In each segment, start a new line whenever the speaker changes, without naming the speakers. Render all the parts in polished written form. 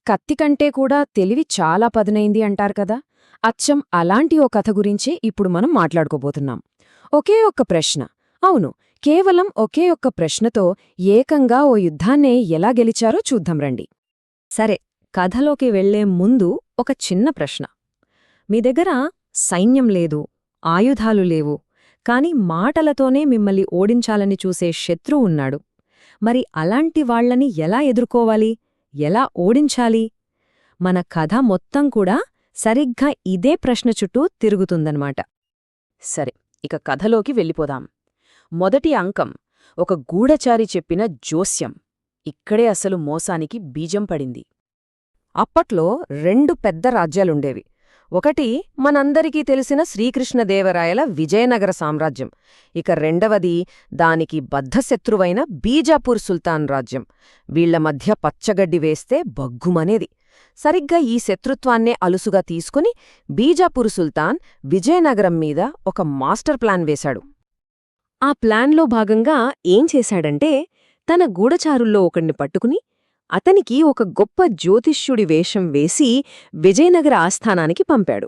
కత్తి కంటే కూడా తెలివి చాలా పదునైంది అంటారు కదా. అచ్చం అలాంటి ఓ కథ గురించే ఇప్పుడు మనం మాట్లాడుకోబోతున్నాం. ఒకే ఒక్క ప్రశ్న, అవును, కేవలం ఒకే ఒక్క ప్రశ్నతో ఏకంగా ఓ యుద్ధాన్నే ఎలా గెలిచారో చూద్దాం రండి.
సరే, కథలోకి వెళ్లే ముందు ఒక చిన్న ప్రశ్న. మీ దగ్గర సైన్యం లేదు, ఆయుధాలు లేవు, కాని మాటలతోనే మిమ్మల్ని ఓడించాలని చూసే శత్రువు ఉన్నాడు. మరి అలాంటి వాళ్లని ఎలా ఎదుర్కోవాలి, ఎలా ఓడించాలి? మన కథ మొత్తం కూడా సరిగ్గా ఇదే ప్రశ్న చుట్టూ తిరుగుతుందన్నమాట.
సరే, ఇక కథలోకి వెళ్ళిపోదాం. మొదటి అంకం ఒక గూఢచారి చెప్పిన జోస్యం. ఇక్కడే అసలు మోసానికి బీజం పడింది. అప్పట్లో 2 పెద్ద రాజ్యాలుండేవి. ఒకటి మనందరికీ తెలిసిన శ్రీకృష్ణదేవరాయల విజయనగర సామ్రాజ్యం. ఇక రెండవది దానికి బద్ధశత్రువైన బీజాపూర్ సుల్తాన్ రాజ్యం. వీళ్ల మధ్య పచ్చగడ్డి వేస్తే బగ్గుమనేది. సరిగ్గా ఈ శత్రుత్వాన్నే అలుసుగా తీసుకుని బీజాపూర్ సుల్తాన్ విజయనగరం మీద ఒక మాస్టర్ ప్లాన్ వేశాడు. ఆ ప్లాన్లో భాగంగా ఏం చేశాడంటే, తన గూఢచారుల్లో ఒకణ్ణి పట్టుకుని అతనికి ఒక గొప్ప జ్యోతిష్యుడి వేషం వేసి విజయనగర ఆస్థానానికి పంపాడు.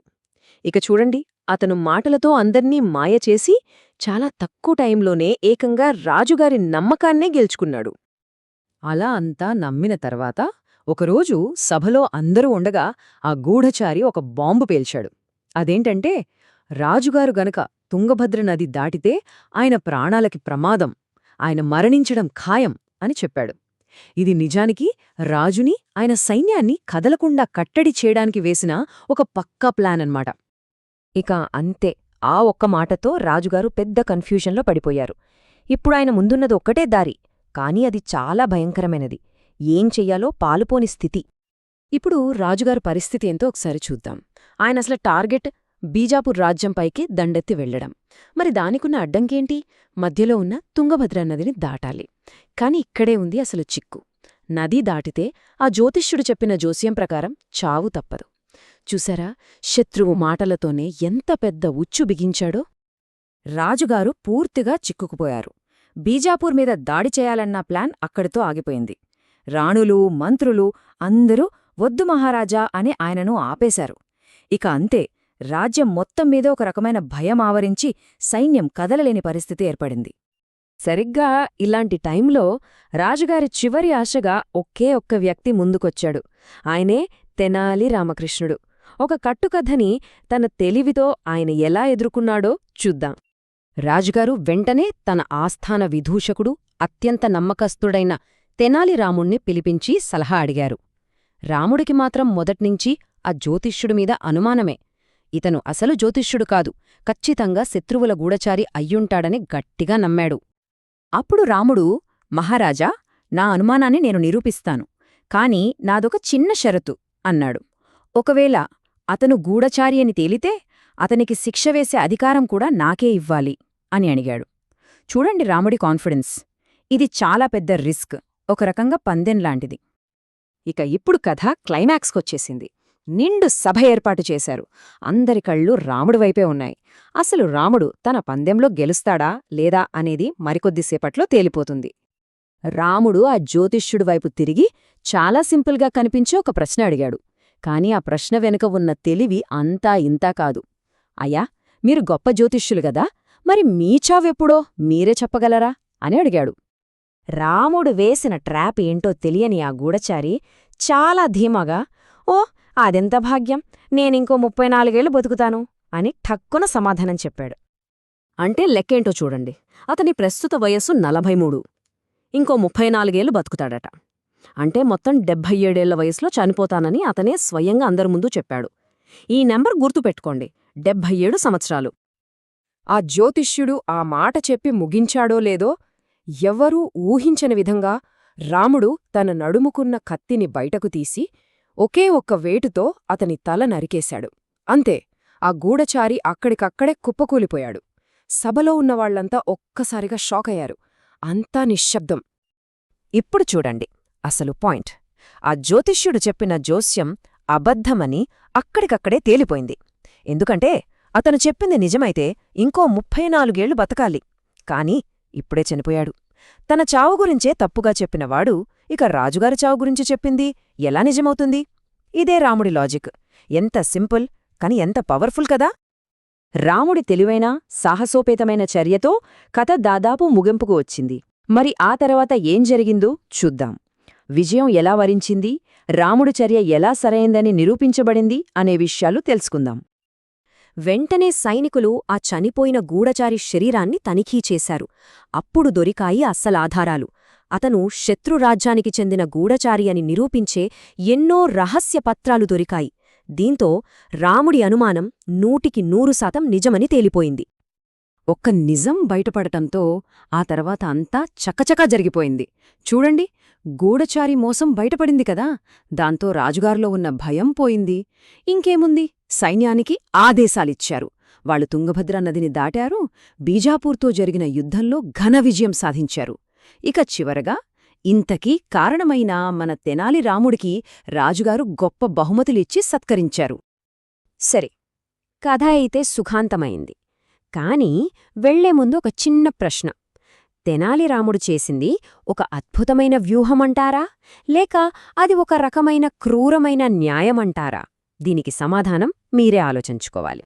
ఇక చూడండి, అతను మాటలతో అందర్నీ మాయచేసి చాలా తక్కువ టైంలోనే ఏకంగా రాజుగారి నమ్మకాన్నే గెలుచుకున్నాడు. అలా అంతా నమ్మిన తర్వాత ఒకరోజు సభలో అందరూ ఉండగా ఆ గూఢచారి ఒక బాంబు పేల్చాడు. అదేంటంటే, రాజుగారు గనక తుంగభద్ర నది దాటితే ఆయన ప్రాణాలకి ప్రమాదం, ఆయన మరణించడం ఖాయం అని చెప్పాడు. ఇది నిజానికి రాజుని, ఆయన సైన్యాన్ని కదలకుండా కట్టడి చేయడానికి వేసిన ఒక పక్కా ప్లాన్ అన్నమాట. ఇక అంతే, ఆ ఒక్క మాటతో రాజుగారు పెద్ద కన్ఫ్యూజన్లో పడిపోయారు. ఇప్పుడాయన ముందున్నది ఒక్కటే దారి, కాని అది చాలా భయంకరమైనది. ఏం చెయ్యాలో పాలుపోని స్థితి. ఇప్పుడు రాజుగారు పరిస్థితి ఏంతో ఒకసారి చూద్దాం. ఆయన అసలు టార్గెట్ బీజాపూర్ రాజ్యంపైకి దండెత్తి వెళ్లడం. మరి దానికున్న అడ్డంకేంటి? మధ్యలో ఉన్న తుంగభద్ర నదిని దాటాలి. కాని ఇక్కడే ఉంది అసలు చిక్కు. నది దాటితే ఆ జ్యోతిష్యుడు చెప్పిన జోస్యం ప్రకారం చావు తప్పదు. చూసారా, శత్రువు మాటలతోనే ఎంత పెద్ద ఉచ్చు బిగించాడో. రాజుగారు పూర్తిగా చిక్కుకుపోయారు. బీజాపూర్ మీద దాడి చేయాలన్న ప్లాన్ అక్కడితో ఆగిపోయింది. రాణులు, మంత్రులు అందరూ వద్దు మహారాజా అని ఆయనను ఆపేశారు. ఇక అంతే, రాజ్యం మొత్తం మీద ఒక రకమైన భయం ఆవరించి సైన్యం కదలలేని పరిస్థితి ఏర్పడింది. సరిగ్గా ఇలాంటి టైంలో రాజుగారి చివరి ఆశగా ఒకే ఒక్క వ్యక్తి ముందుకొచ్చాడు. ఆయనే తెనాలి రామకృష్ణుడు. ఒక కట్టుకథని తన తెలివితో ఆయన ఎలా ఎదుర్కొన్నాడో చూద్దాం. రాజుగారు వెంటనే తన ఆస్థాన విదూషకుడు, అత్యంత నమ్మకస్తుడైన తెనాలి రాముణ్ణి పిలిపించి సలహా అడిగారు. రాముడికి మాత్రం మొదట్నుంచి ఆ జ్యోతిష్యుడి మీద అనుమానమే. ఇతను అసలు జ్యోతిష్యుడు కాదు, ఖచ్చితంగా శత్రువుల గూఢచారి అయ్యుంటాడని గట్టిగా నమ్మాడు. అప్పుడు రాముడు, మహారాజా, నా అనుమానాన్ని నేను నిరూపిస్తాను, కాని నాదొక చిన్న షరతు అన్నాడు. ఒకవేళ అతను గూఢచారి అని తేలితే అతనికి శిక్ష వేసే అధికారం కూడా నాకే ఇవ్వాలి అని అడిగాడు. చూడండి రాముడి కాన్ఫిడెన్స్. ఇది చాలా పెద్ద రిస్క్, ఒక రకంగా పందెంలాంటిది. ఇక ఇప్పుడు కథ క్లైమాక్స్కొచ్చేసింది. నిండు సభ ఏర్పాటు చేశారు. అందరి కళ్ళు రాముడి వైపే ఉన్నాయి. అసలు రాముడు తన పందెంలో గెలుస్తాడా లేదా అనేది మరికొద్దిసేపట్లో తేలిపోతుంది. రాముడు ఆ జ్యోతిష్యుడి వైపు తిరిగి చాలా సింపుల్గా కనిపించే ఒక ప్రశ్న అడిగాడు. కాని ఆ ప్రశ్న వెనుక ఉన్న తెలివి అంతా ఇంతా కాదు. అయ్యా, మీరు గొప్ప జ్యోతిష్యులు గదా, మరి మీ చావెప్పుడో మీరే చెప్పగలరా అని అడిగాడు. రాముడు వేసిన ట్రాప్ ఏంటో తెలియని ఆ గూఢచారి చాలా ధీమాగా, ఓ, అదెంత భాగ్యం, నేనింకో 34 బతుకుతాను అని ఠక్కున సమాధానం చెప్పాడు. అంటే లెక్కేంటో చూడండి. అతని ప్రస్తుత వయస్సు 43, ఇంకో 34 బతుకుతాడట. అంటే మొత్తం 77 వయసులో చనిపోతానని అతనే స్వయంగా అందరి ముందు చెప్పాడు. ఈ నెంబర్ గుర్తుపెట్టుకోండి, 77 సంవత్సరాలు. ఆ జ్యోతిష్యుడు ఆ మాట చెప్పి ముగించాడో లేదో, ఎవ్వరూ ఊహించని విధంగా రాముడు తన నడుముకున్న కత్తిని బయటకు తీసి ఒకే ఒక్క వేటుతో అతని తల నరికేశాడు. అంతే, ఆ గూఢచారి అక్కడికక్కడే కుప్పకూలిపోయాడు. సభలో ఉన్నవాళ్లంతా ఒక్కసారిగా షాకయ్యారు. అంతా నిశ్శబ్దం. ఇప్పుడు చూడండి అసలు పాయింట్. ఆ జ్యోతిష్యుడు చెప్పిన జోస్యం అబద్ధమని అక్కడికక్కడే తేలిపోయింది. ఎందుకంటే అతను చెప్పింది నిజమైతే ఇంకో 34 బతకాలి. కాని ఇప్పుడే చనిపోయాడు. తన చావు గురించే తప్పుగా చెప్పినవాడు ఇక రాజుగారి చావు గురించి చెప్పింది ఎలా నిజమవుతుంది? ఇదే రాముడి లాజిక్. ఎంత సింపుల్, కాని ఎంత పవర్ఫుల్ కదా! రాముడి తెలివైన, సాహసోపేతమైన చర్యతో కథ దాదాపు ముగింపుకు వచ్చింది. మరి ఆ తర్వాత ఏం జరిగిందో చూద్దాం. విజయం ఎలా వరించింది, రాముడి చర్య ఎలా సరైందని నిరూపించబడింది అనే విషయాలు తెలుసుకుందాం.
వెంటనే సైనికులు ఆ చనిపోయిన గూఢచారి శరీరాన్ని తనిఖీ చేశారు. అప్పుడు దొరికాయి అస్సలాధారాలు. అతను శత్రురాజ్యానికి చెందిన గూఢచారి అని నిరూపించే ఎన్నో రహస్య పత్రాలు దొరికాయి. దీంతో రాముడి అనుమానం 100% నిజమని తేలిపోయింది.
ఒక్క నిజం బయటపడటంతో ఆ తర్వాత అంతా చకచకా జరిగిపోయింది. చూడండి, గూఢచారి మోసం బయటపడింది కదా! దాంతో రాజుగారిలో ఉన్న భయం పోయింది. ఇంకేముంది, సైన్యానికి ఆదేశాలిచ్చారు. వాళ్లు తుంగభద్ర నదిని దాటారు, బీజాపూర్తో జరిగిన యుద్ధంలో ఘన విజయం సాధించారు. ఇక చివరగా ఇంతకీ కారణమైన మన తెనాలి రాముడికి రాజుగారు గొప్ప బహుమతులిచ్చి సత్కరించారు.
సరే, కథ అయితే సుఖాంతమైంది. కాని వెళ్లే ముందు ఒక చిన్న ప్రశ్న. తెనాలి రాముడు చేసింది ఒక అద్భుతమైన వ్యూహమంటారా, లేక అది ఒక రకమైన క్రూరమైన న్యాయమంటారా? దీనికి సమాధానం మీరే ఆలోచించుకోవాలి.